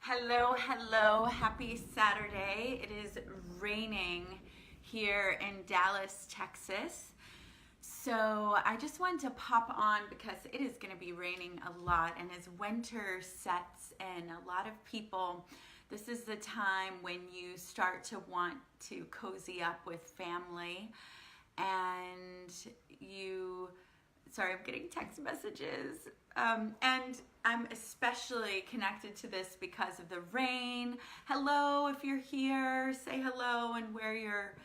Hello, hello, happy Saturday. It is raining here in Dallas, Texas. So I just wanted to pop on because it is going to be raining a lot, and as winter sets in, a lot of people, this is the time when you start to want to cozy up with family, and you sorry, I'm getting text messages. And I'm especially connected to this because of the rain. Hello, if you're here, say hello and where you're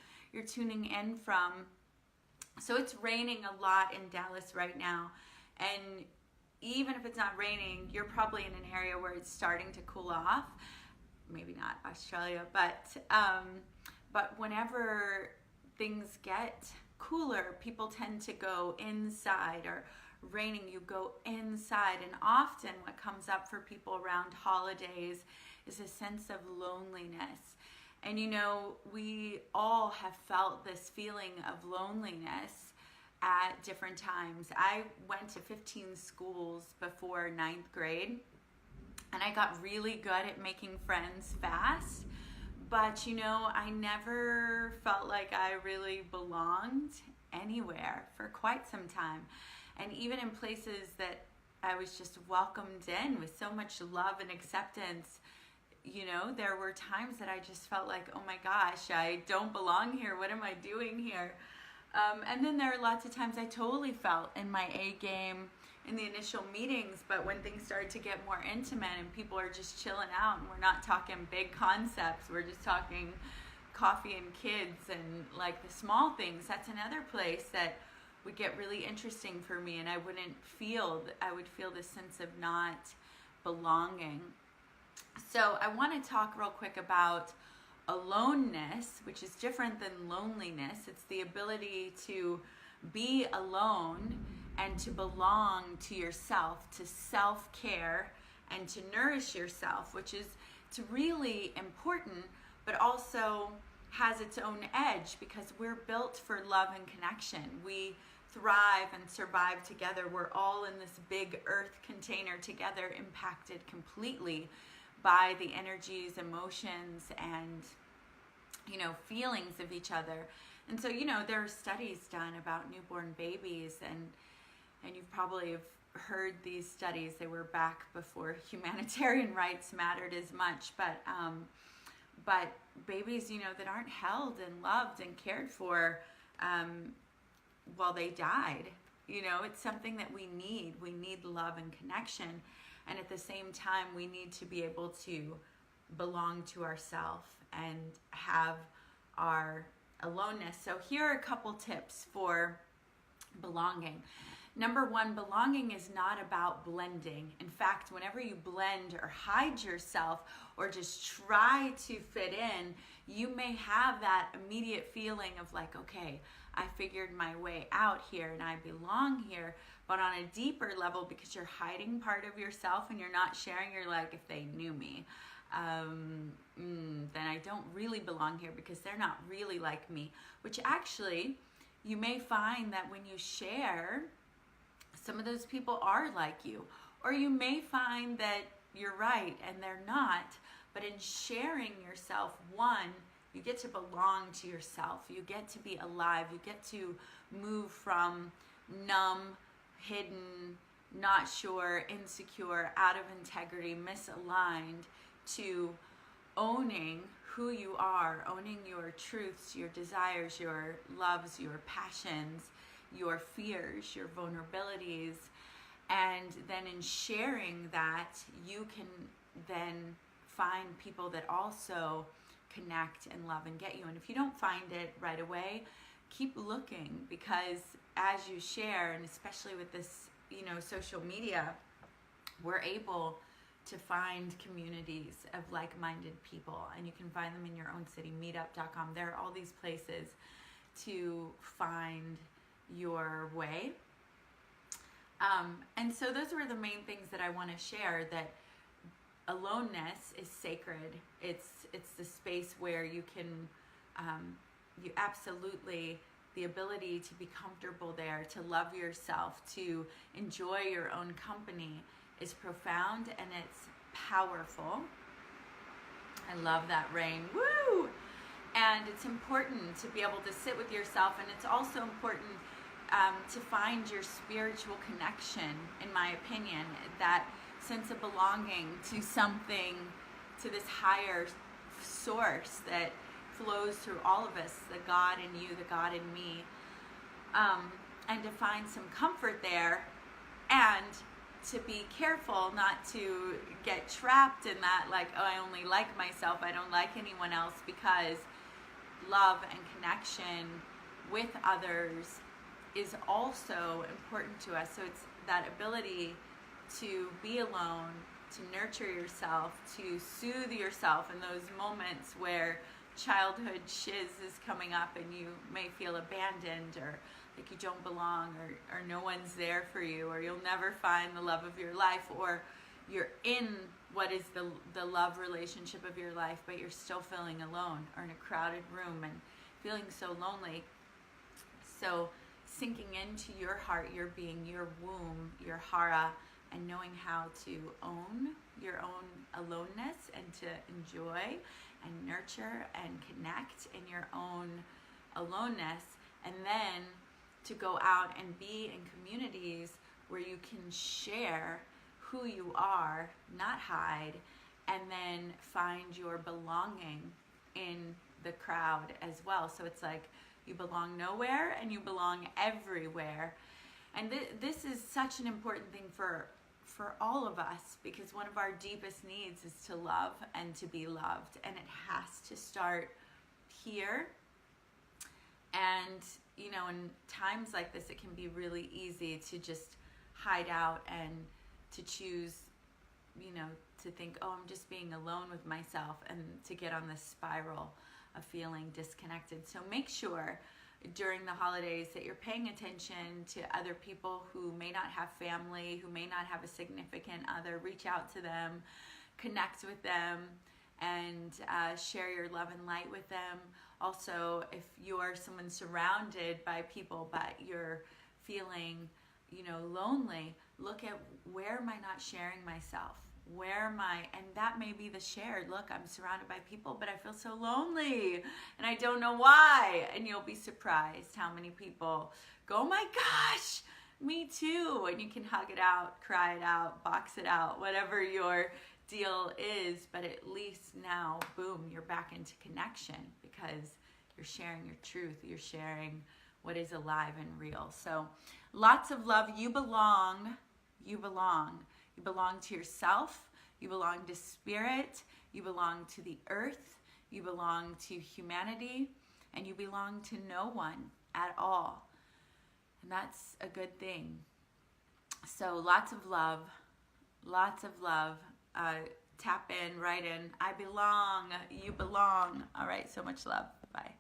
tuning in from. So it's raining a lot in Dallas right now. And even if it's not raining, you're probably in an area where it's starting to cool off. Maybe not Australia, but whenever things get cooler, people tend to go inside, or raining, you go inside. And often what comes up for people around holidays is a sense of loneliness. And you know, we all have felt this feeling of loneliness at different times. I went to 15 schools before ninth grade, and I got really good at making friends fast. But you know, I never felt like I really belonged anywhere for quite some time. And even in places that I was just welcomed in with so much love and acceptance, you know, there were times that I just felt like, oh my gosh, I don't belong here. What am I doing here? And then there are lots of times I totally felt in my A game in the initial meetings, but when things started to get more intimate and people are just chilling out and we're not talking big concepts, we're just talking coffee and kids and like the small things, that's another place that would get really interesting for me, and I would feel this sense of not belonging. So I want to talk real quick about aloneness, which is different than loneliness. It's the ability to be alone and to belong to yourself, to self-care, and to nourish yourself, which is it's really important, but also has its own edge because we're built for love and connection. We thrive and survive together. We're all in this big earth container together, impacted completely by the energies, emotions, and feelings of each other. And so, there are studies done about newborn babies, and you've probably have heard these studies. They were back before humanitarian rights mattered as much, but babies, that aren't held and loved and cared for, well, they died. It's something that we need. We need love and connection, and at the same time, we need to be able to belong to ourselves and have our aloneness. So here are a couple tips for belonging. Number one, belonging is not about blending. In fact, whenever you blend or hide yourself or just try to fit in, you may have that immediate feeling of like, okay, I figured my way out here and I belong here. But on a deeper level, because you're hiding part of yourself and you're not sharing, you're like, if they knew me, then I don't really belong here because they're not really like me. Which actually, you may find that when you share, some of those people are like you. Or you may find that you're right and they're not. But in sharing yourself, one, you get to belong to yourself. You get to be alive. You get to move from numb, hidden, not sure, insecure, out of integrity, misaligned, to owning who you are, owning your truths, your desires, your loves, your passions, your fears, your vulnerabilities. And then in sharing that, you can then find people that also connect and love and get you. And if you don't find it right away, keep looking, because as you share, and especially with this, social media, we're able to find communities of like-minded people, and you can find them in your own city. Meetup.com. There are all these places to find your way. And so those were the main things that I want to share, that aloneness is sacred. It's the space where you can, you absolutely, the ability to be comfortable there, to love yourself, to enjoy your own company is profound and it's powerful. I love that, Rain. Woo! And it's important to be able to sit with yourself, and it's also important to find your spiritual connection, in my opinion, that sense of belonging to something, to this higher source that flows through all of us, the God in you, the God in me, and to find some comfort there, and to be careful not to get trapped in that, like, oh, I only like myself, I don't like anyone else, because love and connection with others is also important to us. So it's that ability to be alone, to nurture yourself, to soothe yourself in those moments where childhood shiz is coming up and you may feel abandoned, or like you don't belong, or no one's there for you, or you'll never find the love of your life, or you're in what is the love relationship of your life, but you're still feeling alone, or in a crowded room and feeling so lonely. So sinking into your heart, your being, your womb, your hara, and knowing how to own your own aloneness, and to enjoy and nurture and connect in your own aloneness, and then to go out and be in communities where you can share who you are, not hide, and then find your belonging in the crowd as well. So it's like you belong nowhere and you belong everywhere. And this is such an important thing for all of us, because one of our deepest needs is to love and to be loved, and it has to start here. And you know, in times like this, it can be really easy to just hide out and to choose, you know, to think, oh, I'm just being alone with myself, and to get on this spiral of feeling disconnected. So make sure during the holidays that you're paying attention to other people who may not have family, who may not have a significant other. Reach out to them, connect with them, and share your love and light with them. Also, if you're someone surrounded by people but you're feeling, you know, lonely, look at, where am I not sharing myself? Where am I? And that may be the shared, look, I'm surrounded by people, but I feel so lonely and I don't know why. And you'll be surprised how many people go, oh my gosh, me too. And you can hug it out, cry it out, box it out, whatever your deal is. But at least now, boom, you're back into connection, because you're sharing your truth. You're sharing what is alive and real. So lots of love. You belong. You belong. You belong to yourself. You belong to spirit. You belong to the earth. You belong to humanity. And you belong to no one at all. And that's a good thing. So lots of love. Lots of love. Tap in, write in. I belong. You belong. All right. So much love. Bye.